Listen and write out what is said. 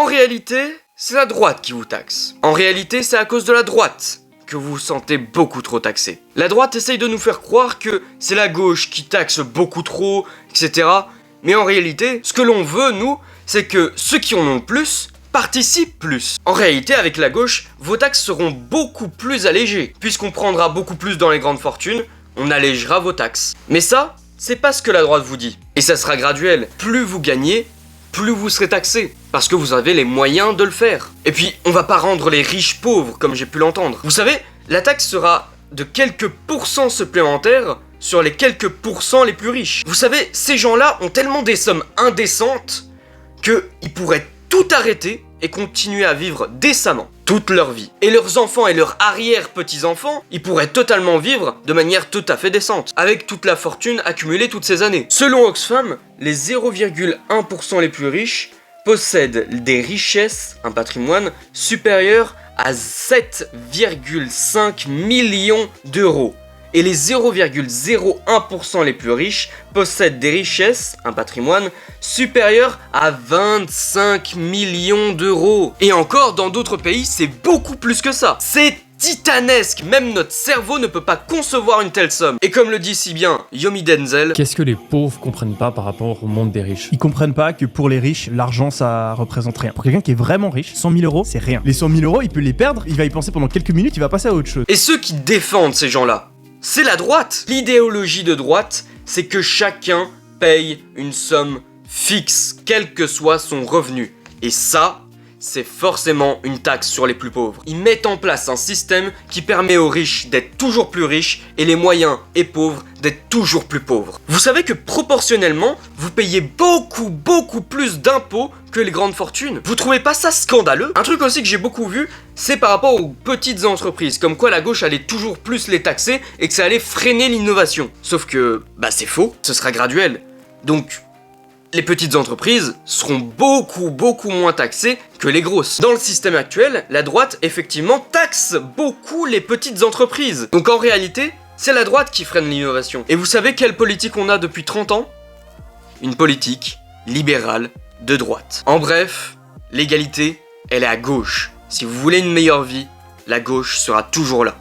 réalité, c'est la droite qui vous taxe. En réalité, c'est à cause de la droite que vous vous sentez beaucoup trop taxé. La droite essaye de nous faire croire que c'est la gauche qui taxe beaucoup trop, etc. Mais en réalité, ce que l'on veut, nous, c'est que ceux qui en ont le plus participent plus. En réalité, avec la gauche, vos taxes seront beaucoup plus allégées. Puisqu'on prendra beaucoup plus dans les grandes fortunes, on allégera vos taxes. Mais ça, c'est pas ce que la droite vous dit. Et ça sera graduel. Plus vous gagnez, plus vous serez taxé. Parce que vous avez les moyens de le faire. Et puis, on va pas rendre les riches pauvres, comme j'ai pu l'entendre. Vous savez, la taxe sera de quelques pourcents supplémentaires sur les quelques pourcents les plus riches. Vous savez, ces gens-là ont tellement des sommes indécentes qu'ils pourraient tout arrêter et continuer à vivre décemment toute leur vie. Et leurs enfants et leurs arrière-petits-enfants, ils pourraient totalement vivre de manière tout à fait décente, avec toute la fortune accumulée toutes ces années. Selon Oxfam, les 0,1% les plus riches possèdent des richesses, un patrimoine, supérieur à 7,5 millions d'euros. Et les 0,01% les plus riches possèdent des richesses, un patrimoine, supérieur à 25 millions d'euros. Et encore, dans d'autres pays, c'est beaucoup plus que ça. C'est titanesque, même notre cerveau ne peut pas concevoir une telle somme. Et comme le dit si bien Yomi Denzel... Qu'est-ce que les pauvres comprennent pas par rapport au monde des riches? Ils comprennent pas que pour les riches, l'argent ça représente rien. Pour quelqu'un qui est vraiment riche, 100 000 euros, c'est rien. Les 100 000 euros, il peut les perdre, il va y penser pendant quelques minutes, il va passer à autre chose. Et ceux qui défendent ces gens-là, c'est la droite. L'idéologie de droite, c'est que chacun paye une somme fixe, quel que soit son revenu. Et ça, c'est forcément une taxe sur les plus pauvres. Ils mettent en place un système qui permet aux riches d'être toujours plus riches et les moyens et pauvres d'être toujours plus pauvres. Vous savez que proportionnellement, vous payez beaucoup plus d'impôts que les grandes fortunes. Vous trouvez pas ça scandaleux? Un truc aussi que j'ai beaucoup vu, c'est par rapport aux petites entreprises, comme quoi la gauche allait toujours plus les taxer et que ça allait freiner l'innovation. Sauf que, bah c'est faux, ce sera graduel. Donc, les petites entreprises seront beaucoup moins taxées que les grosses. Dans le système actuel, la droite, effectivement, taxe beaucoup les petites entreprises. Donc en réalité, c'est la droite qui freine l'innovation. Et vous savez quelle politique on a depuis 30 ans? Une politique libérale de droite. En bref, l'égalité, elle est à gauche. Si vous voulez une meilleure vie, la gauche sera toujours là.